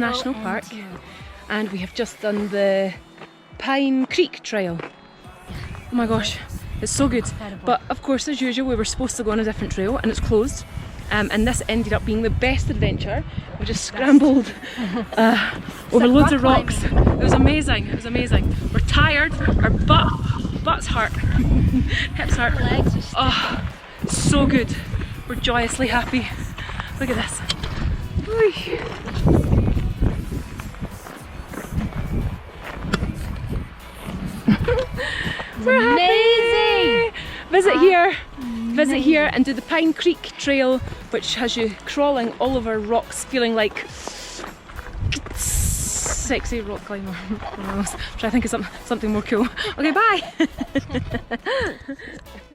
National Park, and we have just done the Pine Creek Trail. Oh my gosh, it's so good. But of course, as usual, we were supposed to go on a different trail and it's closed. And this ended up being the best adventure. We just scrambled over loads of rocks. It was amazing, it was amazing. We're tired, our butts hurt, hips hurt. Oh, so good. We're joyously happy. Look at this. We're Amazing! happy. Visit here and do the Pine Creek Trail, which has you crawling all over rocks, feeling like sexy rock climber. I'm trying to think of something more cool. Okay, bye!